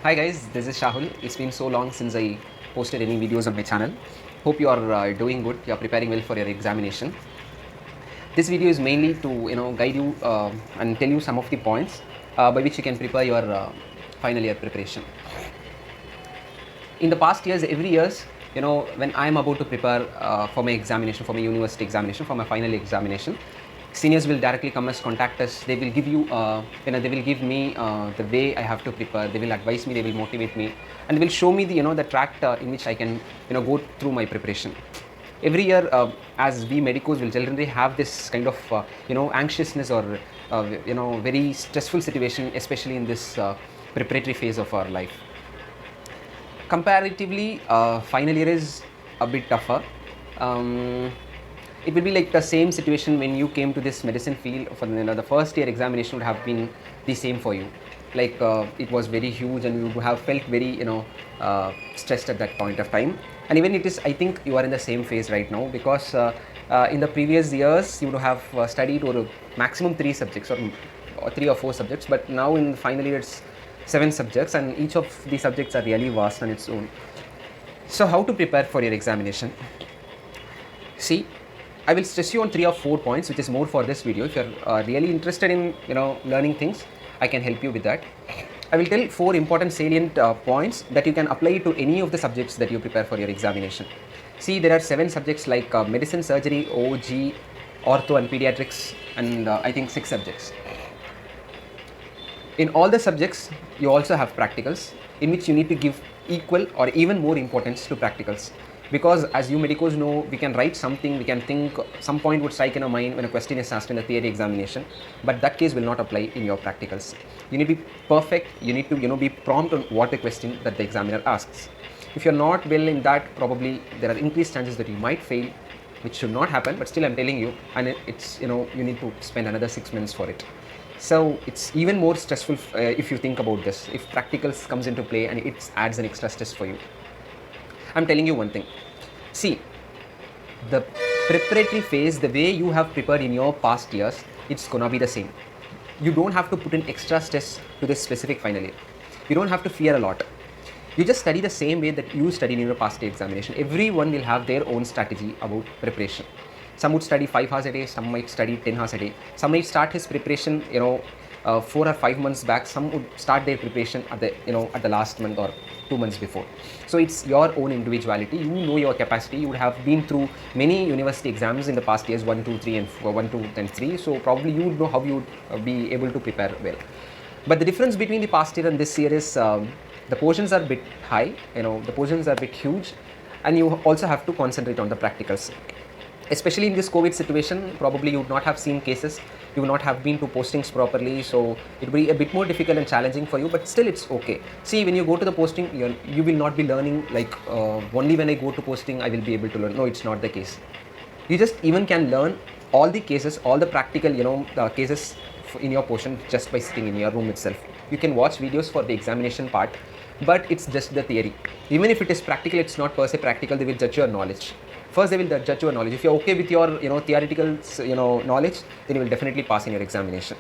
Hi guys, this is Shahul. It's been so long since I posted any videos on my channel. Hope you are doing good. You are preparing well for your examination. This video is mainly to guide you and tell you some of the points by which you can prepare your final year preparation. In the past years, every years, when I am about to prepare for my examination, for my university examination, for my final examination, seniors will directly come as contact us. They will give you, they will give me the way I have to prepare. They will advise me. They will motivate me, and they will show me the track in which I can, go through my preparation. Every year, as we medicos will generally have this kind of, anxiousness or, very stressful situation, especially in this preparatory phase of our life. Comparatively, final year is a bit tougher. It will be like the same situation when you came to this medicine field. For the first year examination would have been the same for you. Like it was very huge, and you would have felt very stressed at that point of time. And even it is, I think you are in the same phase right now, because in the previous years you would have studied or maximum 3 subjects or 3 or 4 subjects, but now in the final year it's 7 subjects, and each of these subjects are really vast on its own. So how to prepare for your examination? See, I will stress you on 3 or 4 points, which is more for this video. If you're really interested in learning things, I can help you with that. I will tell 4 important salient points that you can apply to any of the subjects that you prepare for your examination. See, there are 7 subjects like medicine, surgery, OG, ortho and pediatrics, and I think 6 subjects. In all the subjects, you also have practicals, in which you need to give equal or even more importance to practicals. Because as you medicos know, we can write something, we can think, some point would strike in our mind when a question is asked in a theory examination, but that case will not apply in your practicals. You need to be perfect, you need to be prompt on what the question that the examiner asks. If you're not well in that, probably there are increased chances that you might fail, which should not happen, but still I'm telling you, and it's you need to spend another 6 months for it. So it's even more stressful if you think about this, if practicals comes into play and it adds an extra stress for you. I'm telling you one thing. See, the preparatory phase, the way you have prepared in your past years, it's gonna be the same. You don't have to put in extra stress to this specific final year. You don't have to fear a lot. You just study the same way that you studied in your past year examination. Everyone will have their own strategy about preparation. Some would study 5 hours a day, some might study 10 hours a day. Some might start his preparation, 4 or 5 months back. Some would start their preparation at the last month or 2 months before. So it's your own individuality. You know your capacity. You would have been through many university exams in the past years, 1, 2, 3 and 4, 1, 2 and 3. So probably you would know how you would be able to prepare well. But the difference between the past year and this year is the portions are a bit high, the portions are a bit huge, and you also have to concentrate on the practicals. Especially in this COVID situation, probably you would not have seen cases, you would not have been to postings properly, so it will be a bit more difficult and challenging for you, but still it's okay. See, when you go to the posting, you will not be learning like only when I go to posting I will be able to learn. No, it's not the case. You just even can learn all the cases, all the practical cases in your portion just by sitting in your room itself. You can watch videos for the examination part, but it's just the theory. Even if it is practical, it's not per se practical. They will judge your knowledge. First, they will judge your knowledge. If you're okay with your theoretical knowledge, then you will definitely pass in your examination.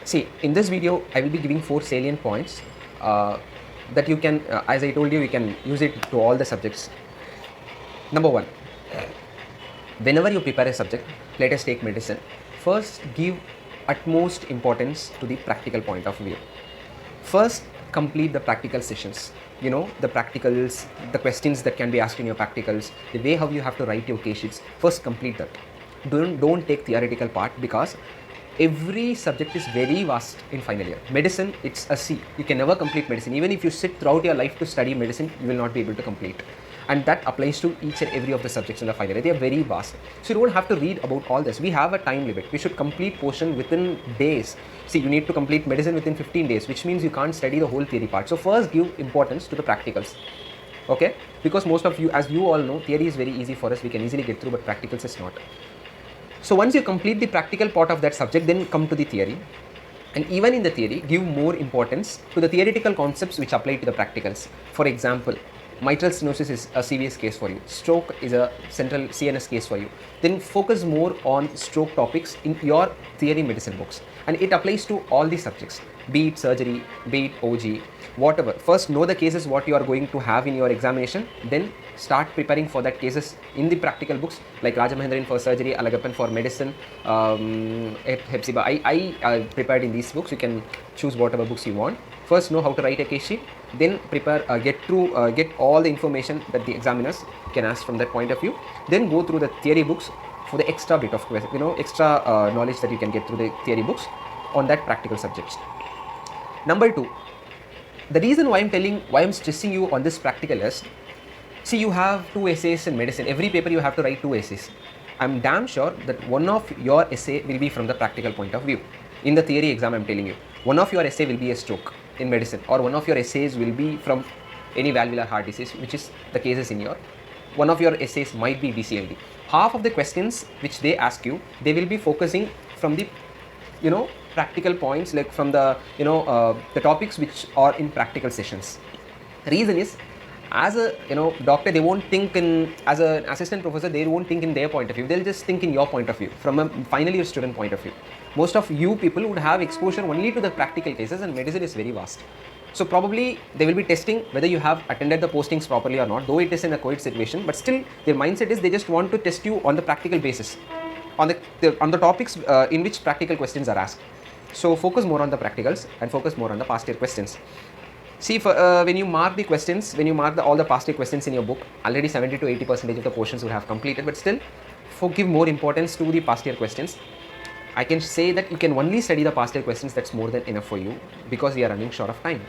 See, in this video, I will be giving 4 salient points that you can, as I told you, you can use it to all the subjects. Number 1, whenever you prepare a subject, let us take medicine. First, give utmost importance to the practical point of view. First, complete the practical sessions. The practicals, the questions that can be asked in your practicals, the way how you have to write your case sheets. First, complete that. Don't take theoretical part, because every subject is very vast in final year. Medicine, it's a C. You can never complete medicine. Even if you sit throughout your life to study medicine, you will not be able to complete. And that applies to each and every of the subjects in the final year. They are very vast. So you don't have to read about all this. We have a time limit. We should complete portion within days. See, you need to complete medicine within 15 days, which means you can't study the whole theory part. So first, give importance to the practicals. Okay? Because most of you, as you all know, theory is very easy for us. We can easily get through, but practicals is not. So once you complete the practical part of that subject, then come to the theory. And even in the theory, give more importance to the theoretical concepts which apply to the practicals. For example, mitral stenosis is a serious case for you. Stroke is a central CNS case for you. Then focus more on stroke topics in your theory medicine books. And it applies to all the subjects. be it surgery, be it OG, whatever. First know the cases what you are going to have in your examination, then start preparing for that cases in the practical books like Rajamahendran for surgery, Alagappan for medicine, Hepzibah. I prepared in these books. You can choose whatever books you want. First know how to write a case sheet, then prepare, get all the information that the examiners can ask from that point of view. Then go through the theory books for the extra bit of extra knowledge that you can get through the theory books on that practical subjects. Number 2, the reason why I'm stressing you on this practical is, see, you have 2 essays in medicine. Every paper you have to write 2 essays. I'm damn sure that one of your essay will be from the practical point of view. In the theory exam, I'm telling you, one of your essay will be a stroke in medicine, or one of your essays will be from any valvular heart disease, which is the cases in your, one of your essays might be DCLD. Half of the questions which they ask you, they will be focusing from the, practical points, like from the, the topics which are in practical sessions. Reason is, as a doctor, they won't think in, as an assistant professor, they won't think in their point of view. They'll just think in your point of view, from a final year student point of view. Most of you people would have exposure only to the practical cases, and medicine is very vast. So probably they will be testing whether you have attended the postings properly or not, though it is in a COVID situation, but still their mindset is they just want to test you on the practical basis, on the topics in which practical questions are asked. So focus more on the practicals and focus more on the past year questions. See, when you mark the questions, when you mark all the past year questions in your book, already 70 to 80% of the portions would have completed, but still give more importance to the past year questions. I can say that you can only study the past year questions. That's more than enough for you, because we are running short of time.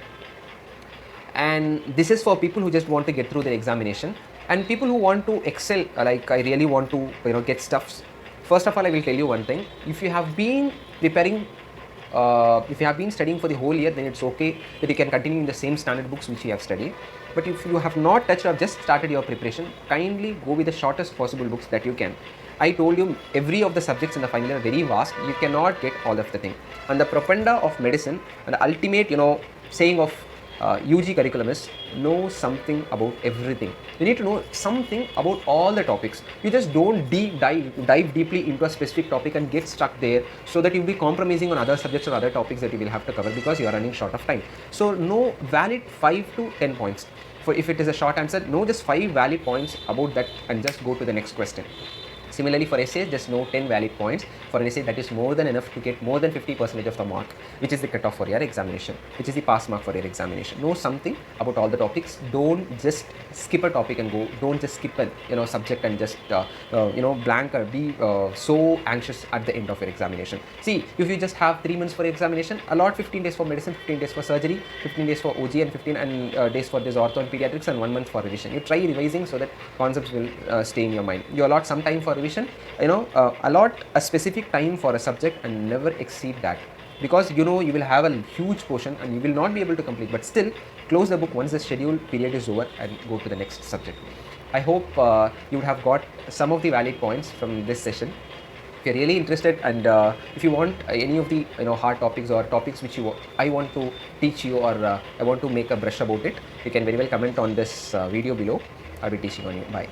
And this is for people who just want to get through their examination, and people who want to excel, like I really want to get stuffs. First of all, I will tell you one thing: if you have been preparing, if you have been studying for the whole year, then it's okay that you can continue in the same standard books which you have studied. But if you have not touched or just started your preparation, kindly go with the shortest possible books that you can. I told you, every of the subjects in the final year are very vast. You cannot get all of the thing. And the propaganda of medicine and the ultimate, saying of UG curriculum is know something about everything. You need to know something about all the topics. You just don't dive deeply into a specific topic and get stuck there, so that you'll be compromising on other subjects or other topics that you will have to cover, because you are running short of time. So know valid 5 to 10 points. For if it is a short answer, know just 5 valid points about that and just go to the next question. Similarly, for essays, just know 10 valid points. For an essay, that is more than enough to get more than 50% of the mark, which is the cutoff for your examination, which is the pass mark for your examination. Know something about all the topics. Don't just skip a topic and go. Don't just skip a subject and just blank or be so anxious at the end of your examination. See, if you just have 3 months for examination, allot 15 days for medicine, 15 days for surgery, 15 days for OG, and 15 days for this ortho and pediatrics, and 1 month for revision. You try revising so that concepts will stay in your mind. You allot some time for revision, allot a specific time for a subject and never exceed that, because you will have a huge portion and you will not be able to complete, but still close the book once the scheduled period is over and go to the next subject. I hope you would have got some of the valid points from this session. If you're really interested, and if you want any of the hard topics or topics which I want to teach you, or I want to make a brush about it, you can very well comment on this video below. I'll be teaching on you. Bye.